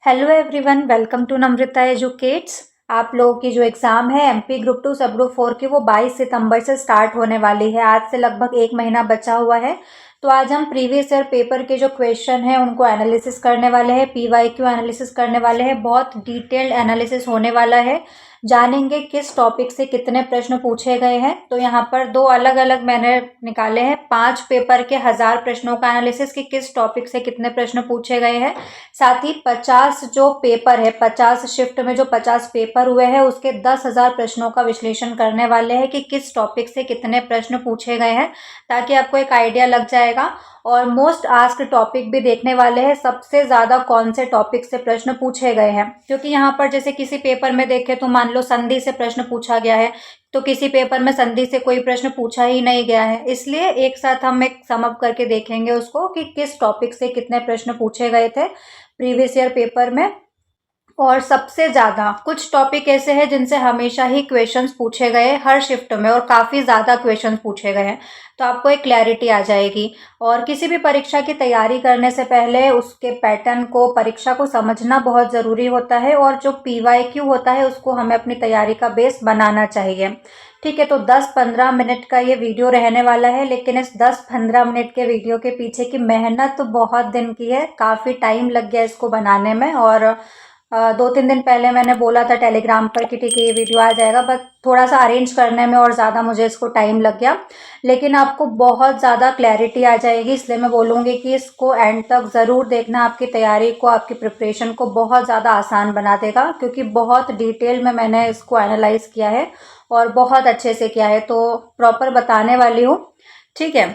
Hello everyone, welcome to Namrata educates. आप लोगों की जो एग्ज़ाम है एमपी ग्रुप 2 सब ग्रुप 4 की वो 22 सितंबर से स्टार्ट होने वाली है। आज से लगभग एक महीना बचा हुआ है। तो आज हम प्रीवियस ईयर पेपर के जो क्वेश्चन हैं उनको एनालिसिस करने वाले हैं, पीवाईक्यू एनालिसिस करने वाले हैं। बहुत डिटेल्ड एनालिसिस होने वाला है। जानेंगे किस टॉपिक से कितने प्रश्न पूछे गए हैं। तो यहाँ पर दो अलग अलग मैंने निकाले हैं 5 पेपर के 1000 प्रश्नों का एनालिसिस कि किस टॉपिक से कितने प्रश्न पूछे गए हैं। साथ ही 50 जो पेपर है, 50 शिफ्ट में जो 50 पेपर हुए हैं उसके 10,000 प्रश्नों का विश्लेषण करने वाले हैं कि किस टॉपिक से कितने प्रश्न पूछे गए हैं, ताकि आपको एक आइडिया लग जाएगा। और मोस्ट आस्क्ड टॉपिक भी देखने वाले हैं, सबसे ज़्यादा कौन से टॉपिक से प्रश्न पूछे गए हैं। क्योंकि यहाँ पर जैसे किसी पेपर में देखें तो मान लो संधि से प्रश्न पूछा गया है, तो किसी पेपर में संधि से कोई प्रश्न पूछा ही नहीं गया है। इसलिए एक साथ हम एक सम अप करके देखेंगे उसको कि किस टॉपिक से कितने प्रश्न पूछे गए थे प्रीवियस ईयर पेपर में। और सबसे ज़्यादा कुछ टॉपिक ऐसे हैं जिनसे हमेशा ही क्वेश्चंस पूछे गए हर शिफ्ट में, और काफ़ी ज़्यादा क्वेश्चंस पूछे गए हैं, तो आपको एक क्लैरिटी आ जाएगी। और किसी भी परीक्षा की तैयारी करने से पहले उसके पैटर्न को, परीक्षा को समझना बहुत ज़रूरी होता है, और जो पीवाईक्यू होता है उसको हमें अपनी तैयारी का बेस बनाना चाहिए। ठीक है, तो 10-15 मिनट का ये वीडियो रहने वाला है, लेकिन इस 10-15 मिनट के वीडियो के पीछे की मेहनत तो बहुत दिन की है। काफ़ी टाइम लग गया इसको बनाने में, और 2-3 दिन पहले मैंने बोला था टेलीग्राम पर कि ठीक है ये वीडियो आ जाएगा, बट थोड़ा सा अरेंज करने में और ज़्यादा मुझे इसको टाइम लग गया। लेकिन आपको बहुत ज़्यादा क्लैरिटी आ जाएगी, इसलिए मैं बोलूँगी कि इसको एंड तक ज़रूर देखना। आपकी तैयारी को, आपकी प्रिपरेशन को बहुत ज़्यादा आसान बना देगा, क्योंकि बहुत डिटेल में मैंने इसको एनालाइज किया है और बहुत अच्छे से किया है, तो प्रॉपर बताने वाली हूँ। ठीक है,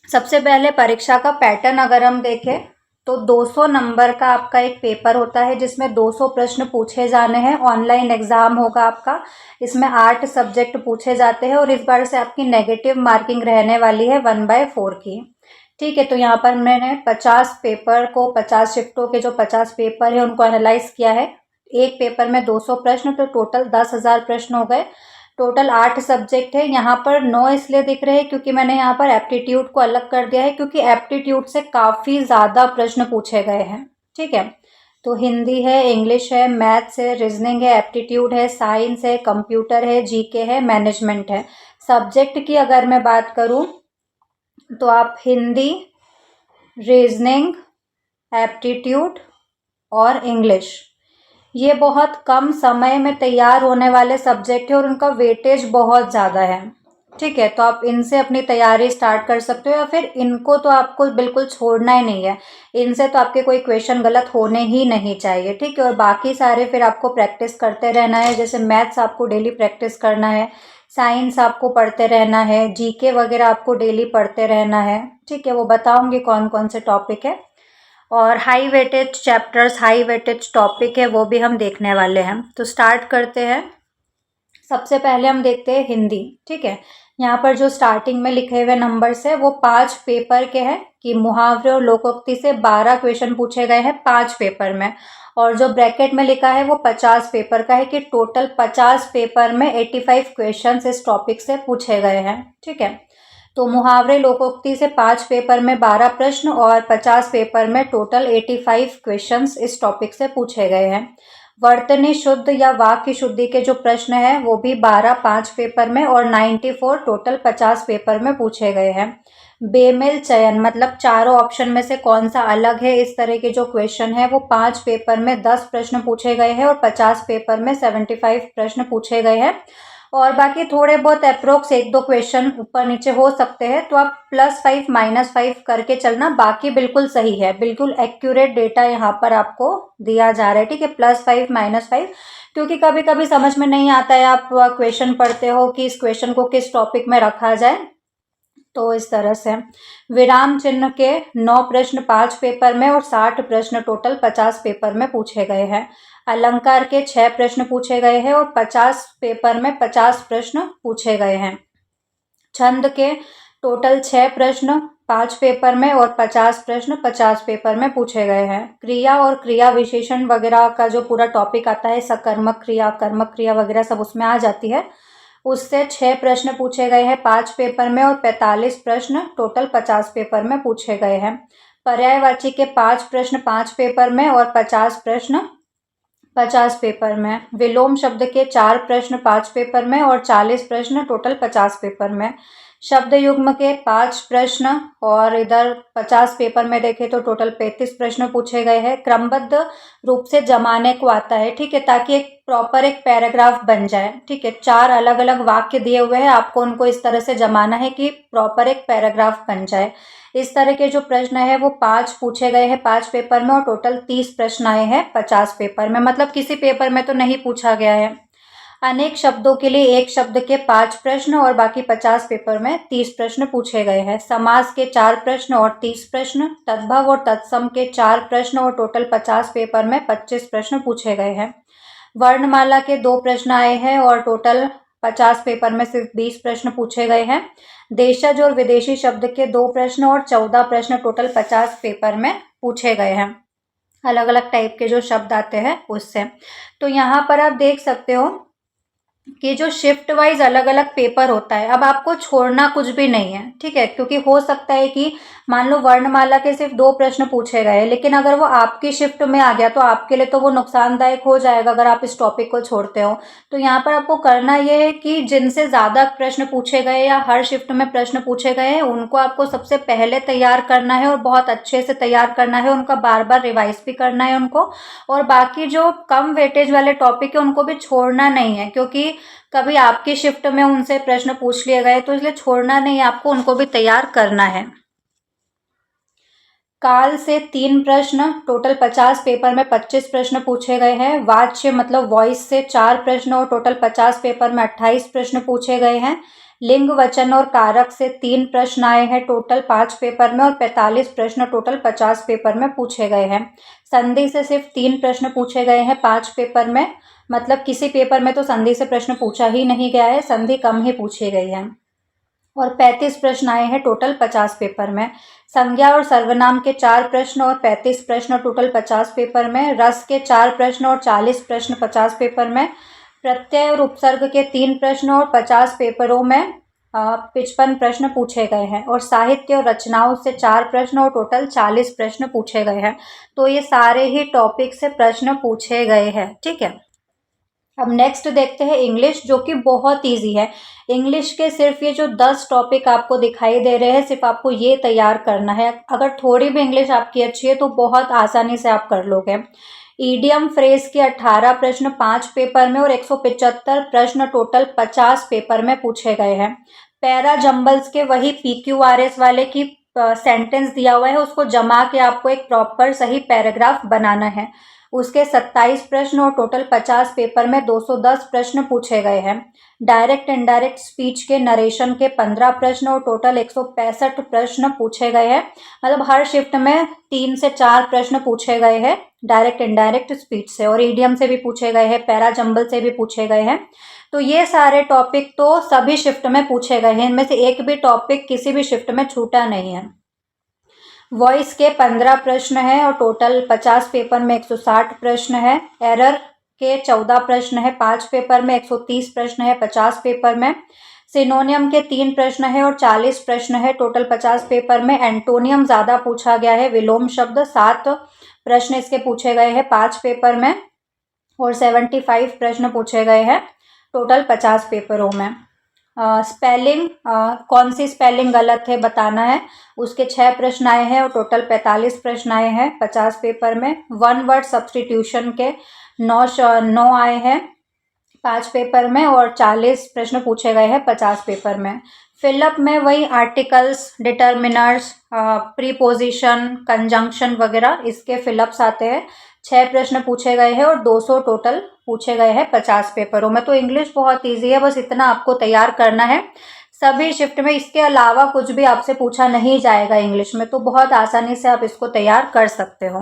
सबसे पहले परीक्षा का पैटर्न अगर हम देखें तो 200 नंबर का आपका एक पेपर होता है जिसमें 200 प्रश्न पूछे जाने हैं। ऑनलाइन एग्जाम होगा आपका, इसमें 8 सब्जेक्ट पूछे जाते हैं, और इस बार से आपकी नेगेटिव मार्किंग रहने वाली है 1/4 की। ठीक है, तो यहाँ पर मैंने 50 पेपर को, 50 शिफ्टों के जो 50 पेपर है उनको एनालाइज किया है। एक पेपर में 200 प्रश्न, तो टोटल 10,000 प्रश्न हो गए। टोटल 8 सब्जेक्ट है। यहाँ पर 9 इसलिए दिख रहे हैं क्योंकि मैंने यहाँ पर एप्टीट्यूड को अलग कर दिया है, क्योंकि एप्टीट्यूड से काफ़ी ज़्यादा प्रश्न पूछे गए हैं। ठीक है, तो हिंदी है, इंग्लिश है, मैथ्स है, रीजनिंग है, एप्टीट्यूड है, साइंस है, कंप्यूटर है, जीके है, मैनेजमेंट है। सब्जेक्ट की अगर मैं बात करूँ तो आप हिंदी, रीजनिंग, एप्टीट्यूड और इंग्लिश, ये बहुत कम समय में तैयार होने वाले सब्जेक्ट है और उनका वेटेज बहुत ज़्यादा है। ठीक है, तो आप इनसे अपनी तैयारी स्टार्ट कर सकते हो, या फिर इनको तो आपको बिल्कुल छोड़ना ही नहीं है। इनसे तो आपके कोई क्वेश्चन गलत होने ही नहीं चाहिए। ठीक है, और बाकी सारे फिर आपको प्रैक्टिस करते रहना है। जैसे मैथ्स आपको डेली प्रैक्टिस करना है, साइंस आपको पढ़ते रहना है, जीके वगैरह आपको डेली पढ़ते रहना है। ठीक है, वो बताऊँगी कौन कौन से टॉपिक है। और high weightage chapters, high weightage topic है, वो भी हम देखने वाले हैं। तो स्टार्ट करते हैं। सबसे पहले हम देखते हैं हिंदी। ठीक है, यहाँ पर जो स्टार्टिंग में लिखे हुए नंबर्स है वो 5 पेपर के हैं, कि मुहावरे और लोकोक्ति से 12 क्वेश्चन पूछे गए हैं 5 पेपर में। और जो ब्रैकेट में लिखा है वो 50 पेपर का है, कि टोटल 50 पेपर में 85 क्वेश्चन इस टॉपिक से पूछे गए हैं। ठीक है, तो मुहावरे लोकोक्ति से 5 पेपर में 12 प्रश्न और 50 पेपर में टोटल 85 क्वेश्चंस इस टॉपिक से पूछे गए हैं। वर्तनी शुद्ध या वाक्य शुद्धि के जो प्रश्न हैं वो भी 12 5 पेपर में और 94 टोटल 50 पेपर में पूछे गए हैं। बेमेल चयन मतलब चारों ऑप्शन में से कौन सा अलग है, इस तरह के जो क्वेश्चन है वो 5 पेपर में 10 प्रश्न पूछे गए हैं और 50 पेपर में 75 प्रश्न पूछे गए हैं। और बाकी थोड़े बहुत अप्रोक्स 1-2 क्वेश्चन ऊपर नीचे हो सकते हैं, तो आप +5 -5 करके चलना। बाकी बिल्कुल सही है, बिल्कुल एक्यूरेट डेटा यहाँ पर आपको दिया जा रहा है। ठीक है, +5 -5, क्योंकि कभी कभी समझ में नहीं आता है, आप क्वेश्चन पढ़ते हो कि इस क्वेश्चन को किस टॉपिक में रखा जाए, तो इस तरह से। विराम चिन्ह के 9 प्रश्न 5 पेपर में और 60 प्रश्न टोटल 50 पेपर में पूछे गए हैं। अलंकार के 6 प्रश्न पूछे गए हैं और 50 पेपर में 50 प्रश्न पूछे गए हैं। छंद के टोटल 6 प्रश्न 5 पेपर में और 50 प्रश्न 50 पेपर में पूछे गए हैं। क्रिया और क्रिया विशेषण वगैरह का जो पूरा टॉपिक आता है, सकर्मक क्रिया, कर्मक क्रिया वगैरह सब उसमें आ जाती है। उससे 6 प्रश्न पूछे गए हैं 5 पेपर में और 45 प्रश्न टोटल 50 पेपर में पूछे गए हैं। पर्यायवाची के 5 प्रश्न 5 पेपर में और 50 प्रश्न 50 पेपर में। विलोम शब्द के 4 प्रश्न 5 पेपर में और 40 प्रश्न टोटल 50 पेपर में। शब्द युग्म के 5 प्रश्न और इधर 50 पेपर में देखें तो टोटल 35 प्रश्न पूछे गए हैं। क्रमबद्ध रूप से जमाने को आता है, ठीक है, ताकि एक प्रॉपर एक पैराग्राफ बन जाए, ठीक है। 4 अलग अलग वाक्य दिए हुए हैं, आपको उनको इस तरह से जमाना है कि प्रॉपर एक पैराग्राफ बन जाए। इस तरह के जो प्रश्न है वो 5 पूछे गए हैं 5 पेपर में और टोटल 30 प्रश्न आए हैं 50 पेपर में, मतलब किसी पेपर में तो नहीं पूछा गया है। अनेक शब्दों के लिए एक शब्द के 5 प्रश्न और बाकी 50 पेपर में 30 प्रश्न पूछे गए हैं। समास के 4 प्रश्न और 30 प्रश्न, तद्भव और तत्सम के 4 प्रश्न और टोटल 50 पेपर में 25 प्रश्न पूछे गए हैं। वर्णमाला के 2 प्रश्न आए हैं और टोटल 50 पेपर में सिर्फ 20 प्रश्न पूछे गए हैं। देशज और विदेशी शब्द के 2 प्रश्न और 14 प्रश्न टोटल 50 पेपर में पूछे गए हैं। अलग अलग टाइप के जो शब्द आते हैं उससे। तो यहाँ पर आप देख सकते हो कि जो शिफ्ट वाइज अलग अलग पेपर होता है, अब आपको छोड़ना कुछ भी नहीं है, ठीक है, क्योंकि हो सकता है कि मान लो वर्णमाला के सिर्फ 2 प्रश्न पूछे गए, लेकिन अगर वो आपकी शिफ्ट में आ गया तो आपके लिए तो वो नुकसानदायक हो जाएगा अगर आप इस टॉपिक को छोड़ते हो। तो यहाँ पर आपको करना ये है कि जिनसे ज़्यादा प्रश्न पूछे गए या हर शिफ्ट में प्रश्न पूछे गए हैं उनको आपको सबसे पहले तैयार करना है और बहुत अच्छे से तैयार करना है, उनका बार बार रिवाइज भी करना है उनको। और बाकी जो कम वेटेज वाले टॉपिक है उनको भी छोड़ना नहीं है, क्योंकि कभी आपकी शिफ्ट में उनसे प्रश्न पूछ लिए गए तो इसलिए छोड़ना नहीं, आपको उनको भी तैयार करना है। काल से 3 प्रश्न, टोटल 50 पेपर में 25 प्रश्न पूछे गए हैं। वाच्य मतलब वॉइस से 4 प्रश्न और टोटल 50 पेपर में 28 प्रश्न पूछे गए हैं। लिंग वचन और कारक से 3 प्रश्न आए हैं टोटल 5 पेपर में और 45 प्रश्न टोटल 50 पेपर में पूछे गए हैं। संधि से सिर्फ 3 प्रश्न पूछे गए हैं 5 पेपर में, मतलब किसी पेपर में तो संधि से प्रश्न पूछा ही नहीं गया है, संधि कम ही पूछी गई है। और 35 प्रश्न आए हैं टोटल 50 पेपर में। संज्ञा और सर्वनाम के 4 प्रश्न और 35 प्रश्न टोटल 50 पेपर में। रस के 4 प्रश्न और 40 प्रश्न 50 पेपर में। प्रत्यय और उपसर्ग के 3 प्रश्न और 50 पेपरों में 55 प्रश्न पूछे गए हैं। और साहित्य और रचनाओं से 4 प्रश्न और टोटल 40 प्रश्न पूछे गए हैं। तो ये सारे ही टॉपिक से प्रश्न पूछे गए हैं, ठीक है। अब नेक्स्ट देखते हैं इंग्लिश, जो कि बहुत इजी है। इंग्लिश के सिर्फ ये जो 10 टॉपिक आपको दिखाई दे रहे हैं, सिर्फ आपको ये तैयार करना है। अगर थोड़ी भी इंग्लिश आपकी अच्छी है तो बहुत आसानी से आप कर लोगे। ईडियम फ्रेज के 18 प्रश्न 5 पेपर में और 175 प्रश्न टोटल 50 पेपर में पूछे गए हैं। पैरा जंबल्स के वही PQRS वाले की सेंटेंस दिया हुआ है, उसको जमा के आपको एक प्रॉपर सही पैराग्राफ बनाना है। उसके 27 प्रश्न और टोटल 50 पेपर में 210 प्रश्न पूछे गए हैं। डायरेक्ट इनडायरेक्ट स्पीच के नरेशन के 15 प्रश्न और टोटल 165 प्रश्न पूछे गए हैं, मतलब हर शिफ्ट में 3 से 4 प्रश्न पूछे गए हैं डायरेक्ट इनडायरेक्ट स्पीच से, और ईडियम से भी पूछे गए हैं, पैरा जंबल से भी पूछे गए हैं। तो ये सारे टॉपिक तो सभी शिफ्ट में पूछे गए हैं, इनमें से एक भी टॉपिक किसी भी शिफ्ट में छूटा नहीं है। वॉइस के 15 प्रश्न हैं और टोटल 50 पेपर में 160 प्रश्न है। एरर के 14 प्रश्न है 5 पेपर में, 130 प्रश्न है 50 पेपर में। सिनोनियम के 3 प्रश्न है और 40 प्रश्न है टोटल 50 पेपर में। एंटोनियम ज़्यादा पूछा गया है। विलोम शब्द 7 प्रश्न इसके पूछे गए हैं 5 पेपर में और 75 प्रश्न पूछे गए हैं टोटल 50 पेपरों में। स्पेलिंग, कौन सी स्पेलिंग गलत है बताना है, उसके 6 प्रश्न आए हैं और टोटल 45 प्रश्न आए हैं 50 पेपर में। 1 वर्ड सब्सटीट्यूशन के 9 आए हैं 5 पेपर में और 40 प्रश्न पूछे गए हैं 50 पेपर में। फिलअप में वही आर्टिकल्स, डिटर्मिनर्स, प्रीपोजिशन, कंजंक्शन वगैरह इसके फिलअप्स आते हैं। 6 प्रश्न पूछे गए हैं और 200 टोटल पूछे गए हैं 50 पेपरों में। तो इंग्लिश बहुत इजी है, बस इतना आपको तैयार करना है। सभी शिफ्ट में इसके अलावा कुछ भी आपसे पूछा नहीं जाएगा इंग्लिश में, तो बहुत आसानी से आप इसको तैयार कर सकते हो।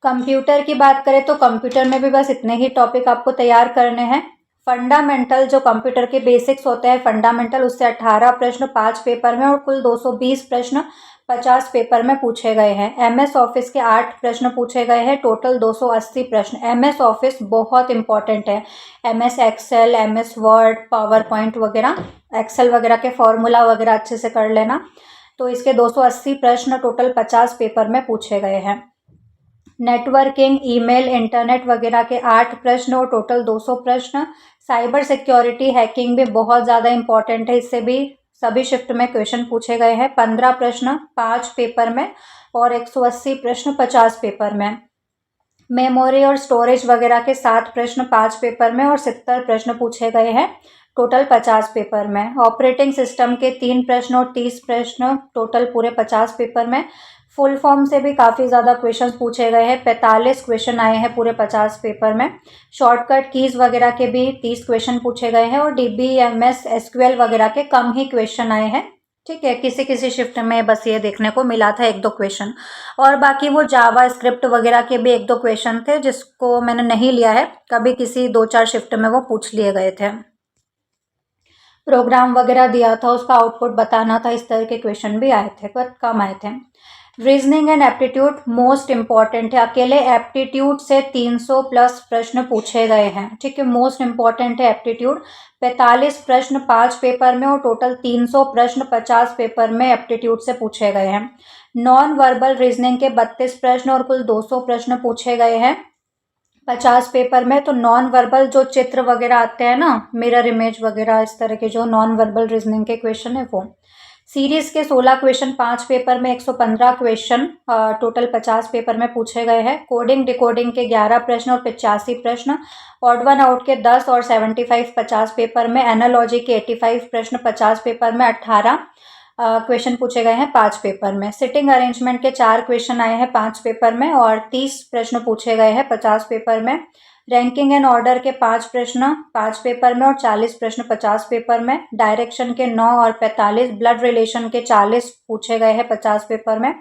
कंप्यूटर की बात करें तो कंप्यूटर में भी बस इतने ही टॉपिक आपको तैयार करने हैं। फंडामेंटल, जो कंप्यूटर के बेसिक्स होते हैं फंडामेंटल, उससे 18 प्रश्न 5 पेपर में और कुल 220 प्रश्न 50 पेपर में पूछे गए हैं। MS ऑफिस के 8 प्रश्न पूछे गए हैं, टोटल 280 प्रश्न। MS ऑफिस बहुत इंपॉर्टेंट है। MS excel, MS word, power point वगैरह, एक्सेल वगैरह के फॉर्मूला वगैरह अच्छे से कर लेना। तो इसके 280 प्रश्न टोटल 50 पेपर में पूछे गए हैं। नेटवर्किंग, ईमेल, इंटरनेट वगैरह के 8 प्रश्न और टोटल 200 प्रश्न। साइबर सिक्योरिटी, हैकिंग भी बहुत ज़्यादा इंपॉर्टेंट है, इससे भी सभी शिफ्ट में क्वेश्चन पूछे गए हैं। 15 प्रश्न 5 पेपर में और 180 प्रश्न 50 पेपर में। मेमोरी और स्टोरेज वगैरह के 7 प्रश्न 5 पेपर में और 70 प्रश्न पूछे गए हैं टोटल 50 पेपर में। ऑपरेटिंग सिस्टम के 3 प्रश्न और 30 प्रश्न टोटल पूरे 50 पेपर में। फुल फॉर्म से भी काफ़ी ज़्यादा क्वेश्चंस पूछे गए हैं, 45 क्वेश्चन आए हैं पूरे 50 पेपर में। शॉर्टकट कीज़ वगैरह के भी 30 क्वेश्चन पूछे गए हैं और DBMS SQL वगैरह के कम ही क्वेश्चन आए हैं। ठीक है, किसी किसी शिफ्ट में बस ये देखने को मिला था 1-2 क्वेश्चन, और बाकी वो जावा स्क्रिप्ट वगैरह के भी 1-2 क्वेश्चन थे जिसको मैंने नहीं लिया है, कभी किसी 2-4 शिफ्ट में वो पूछ लिए गए थे। प्रोग्राम वगैरह दिया था, उसका आउटपुट बताना था, इस तरह के क्वेश्चन भी आए थे पर कम आए थे। Reasoning and aptitude most important है, अकेले एप्टीट्यूड से 300 प्लस प्रश्न पूछे गए हैं। ठीक है, मोस्ट इम्पॉर्टेंट है एप्टीट्यूड। 45 प्रश्न 5 पेपर में और टोटल 300 प्रश्न 50 पेपर में एप्टीट्यूड से पूछे गए हैं। नॉन वर्बल रीजनिंग के 32 प्रश्न और कुल 200 प्रश्न पूछे गए हैं 50 पेपर में। तो नॉन वर्बल जो चित्र वगैरह आते हैं ना, मिरर इमेज वगैरह, इस तरह के जो नॉन वर्बल रीजनिंग के क्वेश्चन है वो। सीरीज के 16 क्वेश्चन 5 पेपर में, 115 क्वेश्चन टोटल 50 पेपर में पूछे गए हैं। कोडिंग डिकोडिंग के 11 प्रश्न और 85 प्रश्न। ऑड वन आउट के 10 और 75 50 पेपर में। एनालॉजी के 85 प्रश्न 50 पेपर में। 18 क्वेश्चन पूछे गए हैं 5 पेपर में। सिटिंग अरेंजमेंट के 4 क्वेश्चन आए हैं 5 पेपर में और 30 प्रश्न पूछे गए हैं 50 पेपर में। रैंकिंग एंड ऑर्डर के 5 प्रश्न 5 पेपर में और 40 प्रश्न 50 पेपर में। डायरेक्शन के 9 और 45। ब्लड रिलेशन के 40 पूछे गए हैं 50 पेपर में।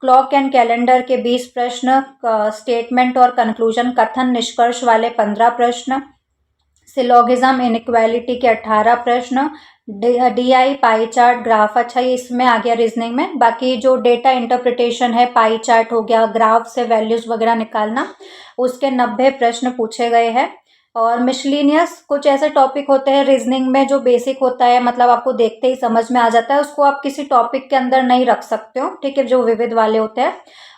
क्लॉक एंड कैलेंडर के 20 प्रश्न। स्टेटमेंट और कंक्लूजन कथन निष्कर्ष वाले 15 प्रश्न। सिलोगिज्म इनइक्वालिटी के 18 प्रश्न। DI पाई चार्ट ग्राफ, अच्छा ये इसमें आ गया रीजनिंग में। बाकी जो डेटा इंटरप्रिटेशन है, पाई चार्ट हो गया, ग्राफ से वैल्यूज वगैरह निकालना, उसके 90 प्रश्न पूछे गए हैं। और मिसलिनियस कुछ ऐसे टॉपिक होते हैं रीजनिंग में जो बेसिक होता है, मतलब आपको देखते ही समझ में आ जाता है, उसको आप किसी टॉपिक के अंदर नहीं रख सकते हो। ठीक है, जो विविध वाले होते हैं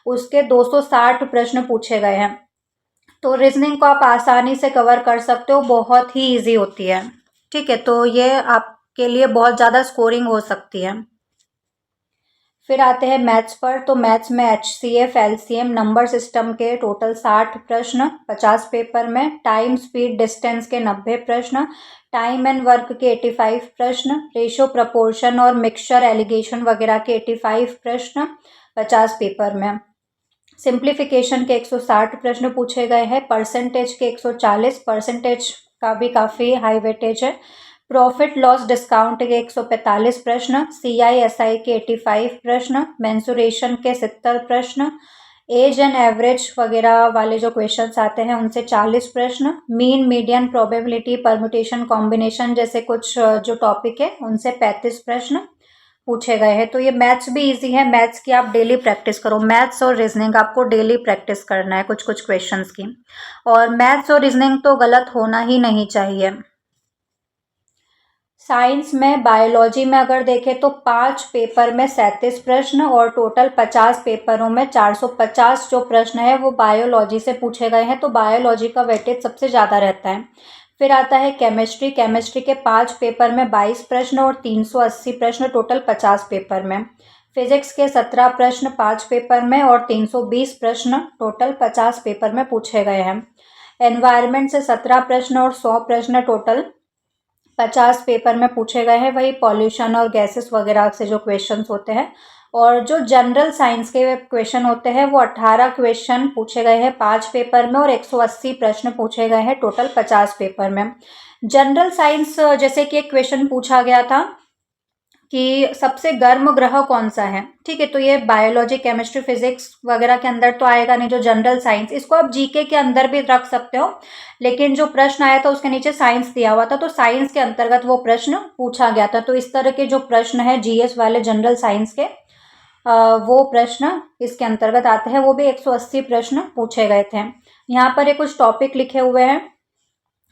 उसके 260 प्रश्न पूछे गए हैं। तो रीजनिंग को आप आसानी से कवर कर सकते हो, बहुत ही ईजी होती है। ठीक है, तो ये आपके लिए बहुत ज़्यादा स्कोरिंग हो सकती है। फिर आते हैं मैथ्स पर। तो मैथ्स में HCF LCM नंबर सिस्टम के टोटल 60 प्रश्न 50 पेपर में। टाइम स्पीड डिस्टेंस के 90 प्रश्न। टाइम एंड वर्क के 85 प्रश्न। रेशो प्रपोर्शन और मिक्सचर एलिगेशन वगैरह के 85 प्रश्न 50 पेपर में। सिंप्लीफिकेशन के 160 प्रश्न पूछे गए हैं। परसेंटेज के 140, परसेंटेज का भी काफ़ी हाई वेटेज है। प्रॉफिट लॉस डिस्काउंट के 145 प्रश्न। CISI के 85 प्रश्न। मेंसुरेशन के 70 प्रश्न। एज एंड एवरेज वगैरह वाले जो क्वेश्चंस आते हैं उनसे 40 प्रश्न। Mean median probability permutation combination जैसे कुछ जो टॉपिक है उनसे 35 प्रश्न पूछे गए हैं। तो ये मैथ्स भी इजी है, मैथ्स की आप डेली प्रैक्टिस करो। मैथ्स और रीजनिंग आपको डेली प्रैक्टिस करना है कुछ कुछ क्वेश्चंस की, और मैथ्स और रीजनिंग तो गलत होना ही नहीं चाहिए। साइंस में बायोलॉजी में अगर देखें तो 5 पेपर में 37 प्रश्न और टोटल 50 पेपरों में 450 जो प्रश्न है वो बायोलॉजी से पूछे गए हैं। तो बायोलॉजी का वेटेज सबसे ज़्यादा रहता है। फिर आता है केमिस्ट्री। केमिस्ट्री के 5 पेपर में 22 प्रश्न और 380 प्रश्न टोटल 50 पेपर में। फिजिक्स के 17 प्रश्न 5 पेपर में और 320 प्रश्न टोटल 50 पेपर में पूछे गए हैं। एनवायरनमेंट से 17 प्रश्न और 100 प्रश्न टोटल 50 पेपर में पूछे गए हैं। वही पॉल्यूशन और गैसेस वगैरह से जो क्वेश्चंस होते हैं। और जो जनरल साइंस के क्वेश्चन होते हैं वो 18 क्वेश्चन पूछे गए हैं 5 पेपर में और 180 प्रश्न पूछे गए हैं टोटल 50 पेपर में। जनरल साइंस जैसे कि एक क्वेश्चन पूछा गया था कि सबसे गर्म ग्रह कौन सा है। ठीक है, तो ये बायोलॉजी केमिस्ट्री फिजिक्स वगैरह के अंदर तो आएगा नहीं। जो जनरल साइंस, इसको आप जीके के अंदर भी रख सकते हो, लेकिन जो प्रश्न आया था उसके नीचे साइंस दिया हुआ था तो साइंस के अंतर्गत वो प्रश्न पूछा गया था। तो इस तरह के जो प्रश्न है GS वाले जनरल साइंस के, वो प्रश्न इसके अंतर्गत आते हैं। वो भी 180 प्रश्न पूछे गए थे। यहाँ पर ये कुछ टॉपिक लिखे हुए हैं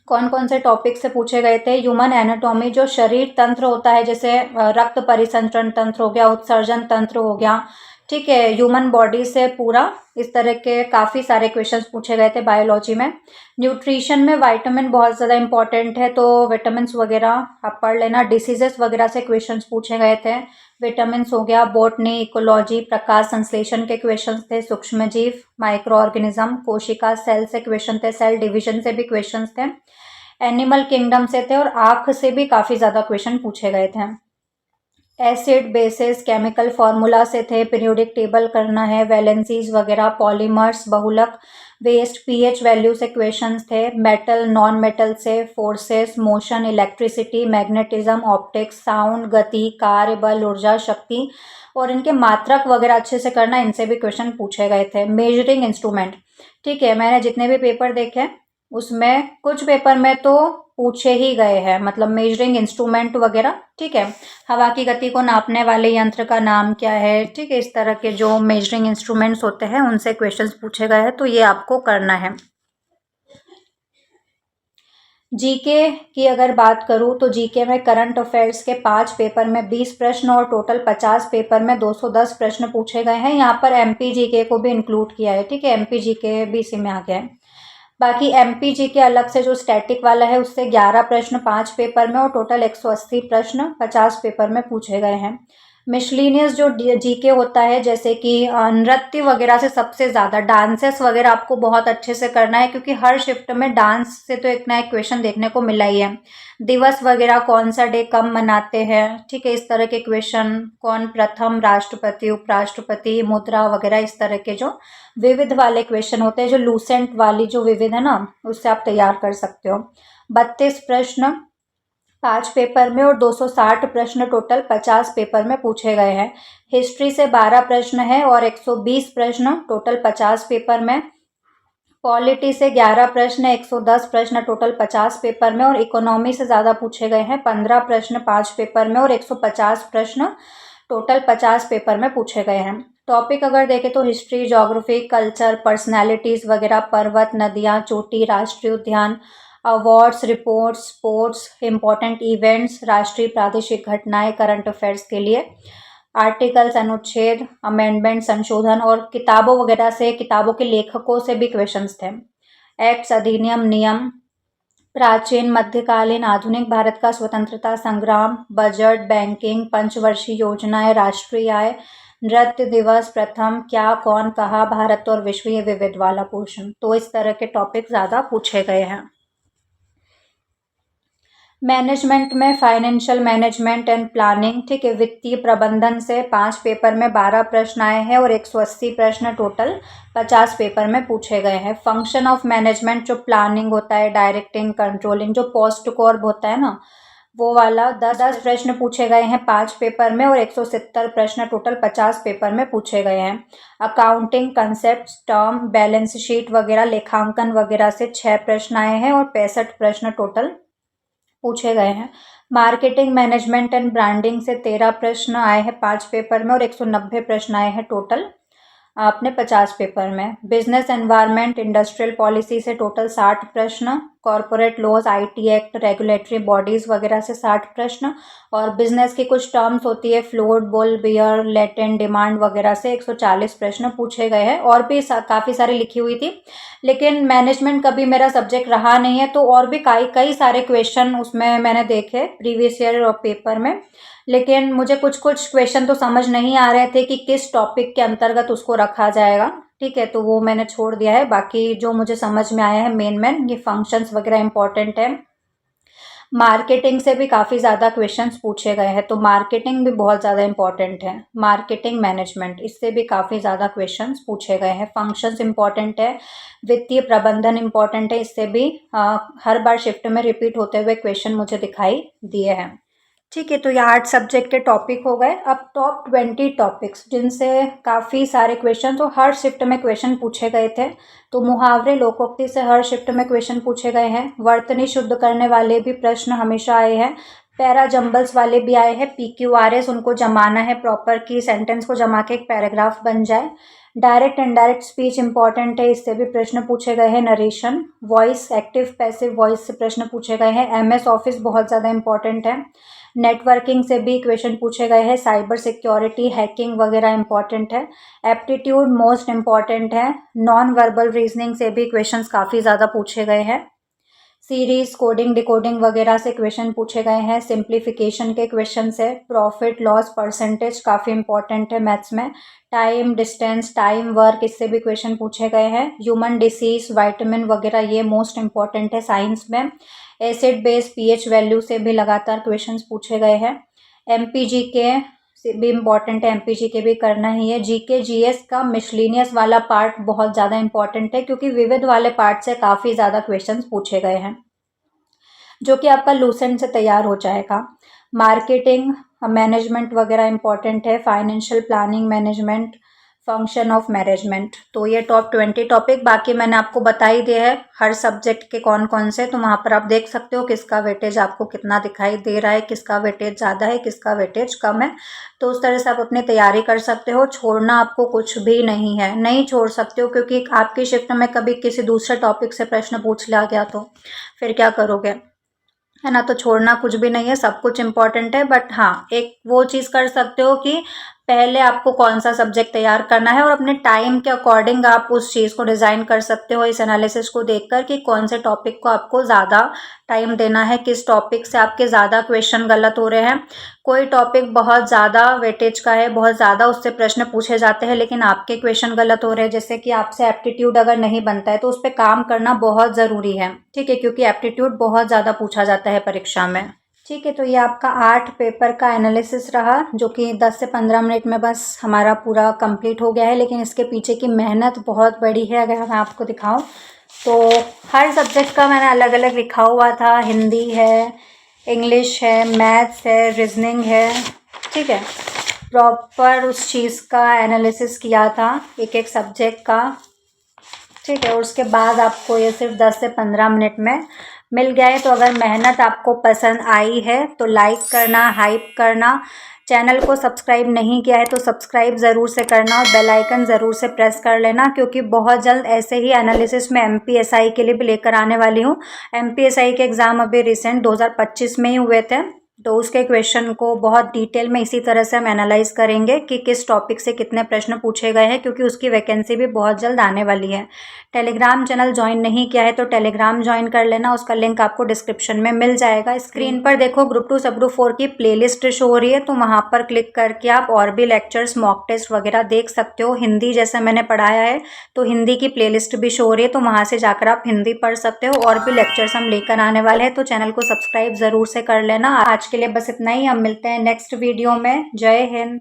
कौन कौन से टॉपिक से पूछे गए थे। ह्यूमन एनाटॉमी, जो शरीर तंत्र होता है, जैसे रक्त परिसंचरण तंत्र हो गया, उत्सर्जन तंत्र हो गया, ठीक है, ह्यूमन बॉडी से पूरा, इस तरह के काफ़ी सारे क्वेश्चंस पूछे गए थे बायोलॉजी में। न्यूट्रिशन में विटामिन बहुत ज़्यादा इंपॉर्टेंट है, तो विटामिन वगैरह आप पढ़ लेना। डिसीजेस वगैरह से क्वेश्चंस पूछे गए थे। विटामिन हो गया, बॉटनी, इकोलॉजी, प्रकाश संश्लेषण के क्वेश्चंस थे, सूक्ष्म जीव, माइक्रो ऑर्गेनिज्म, कोशिका, सेल से क्वेश्चन थे, सेल डिवीजन से भी क्वेश्चंस थे, एनिमल किंगडम से थे, और आँख से भी काफ़ी ज़्यादा क्वेश्चन पूछे गए थे। एसिड, बेसिस, केमिकल फार्मूला से थे, पीरियोडिक टेबल करना है, वैलेंसीज वगैरह, पॉलीमर्स, बहुलक, वेस्ट, पीएच वैल्यू से क्वेश्चंस थे, मेटल, नॉन मेटल से, forces, motion, electricity, magnetism, optics, sound, गति, कार्य, बल, ऊर्जा, शक्ति, और इनके मात्रक वगैरह अच्छे से करना, इनसे भी क्वेश्चन पूछे गए थे। मेजरिंग इंस्ट्रूमेंट, ठीक है, मैंने जितने भी पेपर देखे उसमें कुछ पेपर में तो पूछे ही गए हैं, मतलब मेजरिंग इंस्ट्रूमेंट वगैरह, ठीक है। हवा की गति को नापने वाले यंत्र का नाम क्या है, ठीक है, इस तरह के जो मेजरिंग इंस्ट्रूमेंट्स होते हैं उनसे क्वेश्चंस पूछे गए हैं, तो ये आपको करना है। जीके की अगर बात करूँ तो जीके में करंट अफेयर्स के 5 पेपर में 20 प्रश्न और टोटल 50 पेपर में 210 प्रश्न पूछे गए हैं। यहाँ पर एमपी जीके को भी इंक्लूड किया है, ठीक है, एमपी जीके भी इसी में आ गया है। बाकी एमपी जीके अलग से जो स्टैटिक वाला है उससे 11 प्रश्न 5 पेपर में और टोटल 180 प्रश्न 50 पेपर में पूछे गए हैं। मिसलिनियस जो जीके होता है, जैसे कि नृत्य वगैरह से सबसे ज़्यादा, डांसेस वगैरह आपको बहुत अच्छे से करना है, क्योंकि हर शिफ्ट में डांस से तो एक ना एक क्वेश्चन देखने को मिला ही है। दिवस वगैरह, कौन सा डे कब मनाते हैं, ठीक है, इस तरह के क्वेश्चन, कौन प्रथम राष्ट्रपति, उपराष्ट्रपति, मुद्रा वगैरह, इस तरह के जो विविध वाले क्वेश्चन होते हैं, जो लूसेंट वाली जो विविध है ना, उससे आप तैयार कर सकते हो। 32 प्रश्न 5 पेपर में और 260 प्रश्न टोटल 50 पेपर में पूछे गए हैं। हिस्ट्री से 12 प्रश्न है और 120 प्रश्न टोटल 50 पेपर में। पॉलिटी से 11 प्रश्न, 110 प्रश्न टोटल 50 पेपर में, और इकोनॉमी से ज़्यादा पूछे गए हैं, 15 प्रश्न 5 पेपर में और 150 प्रश्न टोटल 50 पेपर में पूछे गए हैं। टॉपिक अगर देखें तो हिस्ट्री, ज्योग्राफी, कल्चर, पर्सनैलिटीज़ वगैरह, पर्वत, नदियाँ, चोटी, राष्ट्रीय उद्यान, awards, reports, sports, important events, राष्ट्रीय प्रादेशिक घटनाएं, करंट अफेयर्स के लिए, आर्टिकल्स, अनुच्छेद, अमेंडमेंट, संशोधन, और किताबों वगैरह से, किताबों के लेखकों से भी क्वेश्चंस थे। एक्ट्स, अधिनियम, नियम, प्राचीन, मध्यकालीन, आधुनिक भारत का स्वतंत्रता संग्राम, बजट, बैंकिंग, पंचवर्षीय योजनाएं, राष्ट्रीय आय, नृत्य दिवस, प्रथम, क्या, कौन, कहा, भारत और विश्व, ये विविध वाला पोर्शन, तो इस तरह के टॉपिक ज़्यादा पूछे गए हैं। मैनेजमेंट में फाइनेंशियल मैनेजमेंट एंड प्लानिंग, ठीक है, वित्तीय प्रबंधन से 5 पेपर में 12 प्रश्न आए हैं और 180 प्रश्न टोटल 50 पेपर में पूछे गए हैं। फंक्शन ऑफ मैनेजमेंट, जो प्लानिंग होता है, डायरेक्टिंग, कंट्रोलिंग, जो पोस्ट कॉर्ब होता है ना, वो वाला 10 प्रश्न पूछे गए हैं 5 पेपर में और 170 प्रश्न टोटल 50 पेपर में पूछे गए हैं। Accounting concept, term, balance sheet वगैरह, लेखांकन वगैरह से 6 प्रश्न आए हैं और 65 प्रश्न टोटल पूछे गए हैं। मार्केटिंग मैनेजमेंट एंड ब्रांडिंग से 13 प्रश्न आए हैं 5 पेपर में और 190 प्रश्न आए हैं टोटल अपने 50 पेपर में। बिजनेस एनवायरनमेंट, इंडस्ट्रियल पॉलिसी से टोटल 60 प्रश्न, corporate laws, IT act, regulatory bodies वगैरह से 60 प्रश्न, और बिजनेस की कुछ टर्म्स होती है, float, bull, bear, latent demand वगैरह से 140 प्रश्न पूछे गए हैं। और भी काफ़ी सारी लिखी हुई थी, लेकिन मैनेजमेंट कभी मेरा सब्जेक्ट रहा नहीं है, तो और भी कई सारे क्वेश्चन उसमें मैंने देखे प्रीवियस ईयर पेपर में, लेकिन मुझे कुछ कुछ क्वेश्चन तो समझ नहीं आ रहे थे कि किस टॉपिक के अंतर्गत उसको रखा जाएगा, ठीक है, तो वो मैंने छोड़ दिया है। बाकी जो मुझे समझ में आया है मेन ये फंक्शंस वगैरह इंपॉर्टेंट है। मार्केटिंग से भी काफ़ी ज़्यादा क्वेश्चंस पूछे गए हैं, तो मार्केटिंग भी बहुत ज़्यादा इंपॉर्टेंट है। मार्केटिंग मैनेजमेंट, इससे भी काफ़ी ज़्यादा क्वेश्चंस पूछे गए हैं। फंक्शंस इंपॉर्टेंट है, वित्तीय प्रबंधन इंपॉर्टेंट है, इससे भी हर बार शिफ्ट में रिपीट होते हुए क्वेश्चन मुझे दिखाई दिए हैं। ठीक है, तो ये 8 सब्जेक्ट के टॉपिक हो गए। अब टॉप 20 टॉपिक्स जिनसे काफ़ी सारे क्वेश्चन तो हर शिफ्ट में क्वेश्चन पूछे गए थे। तो मुहावरे, लोकोक्ति से हर शिफ्ट में क्वेश्चन पूछे गए हैं। वर्तनी शुद्ध करने वाले भी प्रश्न हमेशा आए हैं। पैरा जंबल्स वाले भी आए हैं, PQRS उनको जमाना है प्रॉपर, की सेंटेंस को जमा के एक पैराग्राफ बन जाए। डायरेक्ट इनडायरेक्ट स्पीच इंपॉर्टेंट है, इससे भी प्रश्न पूछे गए हैं। Narration, voice, active passive voice से प्रश्न पूछे गए हैं। MS ऑफिस बहुत ज़्यादा इंपॉर्टेंट है। नेटवर्किंग से भी क्वेश्चन पूछे गए हैं। साइबर सिक्योरिटी, हैकिंग वगैरह इंपॉर्टेंट है। एप्टीट्यूड मोस्ट इंपॉर्टेंट है। नॉन वर्बल रीजनिंग से भी क्वेश्चंस काफ़ी ज़्यादा पूछे गए हैं। सीरीज, कोडिंग, डिकोडिंग वगैरह से क्वेश्चन पूछे गए हैं। सिंप्लीफिकेशन के क्वेश्चन से। प्रॉफिट लॉस परसेंटेज काफ़ी इंपॉर्टेंट है मैथ्स में। टाइम, डिस्टेंस, टाइम वर्क, इससे भी क्वेश्चन पूछे गए हैं। ह्यूमन डिसीज, वाइटामिन वगैरह ये मोस्ट इंपॉर्टेंट है साइंस में। एसिड बेस, pH वैल्यू से भी लगातार क्वेश्चंस पूछे गए हैं। MPG के से भी इम्पॉर्टेंट है, MPG के भी करना ही है। GK GS का मिसलिनियस वाला पार्ट बहुत ज़्यादा इंपॉर्टेंट है, क्योंकि विविध वाले पार्ट से काफ़ी ज़्यादा क्वेश्चंस पूछे गए हैं, जो कि आपका लूसेंट से तैयार हो जाएगा। मार्केटिंग मैनेजमेंट वगैरह इंपॉर्टेंट है। Financial planning management, function of management. तो ये टॉप 20 टॉपिक, बाकी मैंने आपको बता ही दिया है हर सब्जेक्ट के कौन कौन से, तो वहाँ पर आप देख सकते हो किसका वेटेज आपको कितना दिखाई दे रहा है, किसका वेटेज ज़्यादा है, किसका वेटेज कम है। तो उस तरह से आप अपनी तैयारी कर सकते हो। छोड़ना आपको कुछ भी नहीं है, नहीं छोड़ सकते हो, क्योंकि आपकी शिफ्ट में कभी किसी दूसरे टॉपिक से प्रश्न पूछ लिया गया तो फिर क्या करोगे, है ना। तो छोड़ना कुछ भी नहीं है, सब कुछ इम्पॉर्टेंट है। बट हाँ, एक वो चीज़ कर सकते हो कि पहले आपको कौन सा सब्जेक्ट तैयार करना है और अपने टाइम के अकॉर्डिंग आप उस चीज़ को डिज़ाइन कर सकते हो, इस एनालिसिस को देखकर कि कौन से टॉपिक को आपको ज़्यादा टाइम देना है, किस टॉपिक से आपके ज़्यादा क्वेश्चन गलत हो रहे हैं। कोई टॉपिक बहुत ज़्यादा वेटेज का है, बहुत ज़्यादा उससे प्रश्न पूछे जाते हैं, लेकिन आपके क्वेश्चन गलत हो रहे हैं, जैसे कि आपसे एप्टीट्यूड अगर नहीं बनता है तो उस पर काम करना बहुत ज़रूरी है, ठीक है, क्योंकि एप्टीट्यूड बहुत ज़्यादा पूछा जाता है परीक्षा में। ठीक है, तो ये आपका 8 पेपर का एनालिसिस रहा, जो कि 10 से 15 मिनट में बस हमारा पूरा कंप्लीट हो गया है। लेकिन इसके पीछे की मेहनत बहुत बड़ी है। अगर मैं आपको दिखाऊं तो हर सब्जेक्ट का मैंने अलग अलग लिखा हुआ था। हिंदी है, इंग्लिश है, मैथ्स है, रीजनिंग है, ठीक है, प्रॉपर उस चीज़ का एनालिसिस किया था एक एक सब्जेक्ट का, ठीक है। और उसके बाद आपको ये सिर्फ 10 से 15 मिनट में मिल गया है। तो अगर मेहनत आपको पसंद आई है तो लाइक करना, हाइप करना। चैनल को सब्सक्राइब नहीं किया है तो सब्सक्राइब ज़रूर से करना और बेल आइकन ज़रूर से प्रेस कर लेना, क्योंकि बहुत जल्द ऐसे ही एनालिसिस में MPSI के लिए भी लेकर आने वाली हूँ। MPSI के एग्ज़ाम अभी रिसेंट 2025 में ही हुए थे, तो उसके क्वेश्चन को बहुत डिटेल में इसी तरह से हम एनालाइज करेंगे कि किस टॉपिक से कितने प्रश्न पूछे गए हैं, क्योंकि उसकी वैकेंसी भी बहुत जल्द आने वाली है। टेलीग्राम चैनल ज्वाइन नहीं किया है तो टेलीग्राम ज्वाइन कर लेना, उसका लिंक आपको डिस्क्रिप्शन में मिल जाएगा। स्क्रीन पर देखो ग्रुप 2 सब ग्रुप 4 की प्लेलिस्ट शो हो रही है, तो वहाँ पर क्लिक करके आप और भी लेक्चर्स, मॉक टेस्ट वगैरह देख सकते हो। हिंदी जैसे मैंने पढ़ाया है तो हिंदी की प्लेलिस्ट भी शो हो रही है, तो वहाँ से जाकर आप हिंदी पढ़ सकते हो। और भी लेक्चर्स हम लेकर आने वाले हैं, तो चैनल को सब्सक्राइब ज़रूर से कर लेना। आज के लिए बस इतना ही, हम मिलते हैं नेक्स्ट वीडियो में। जय हिंद।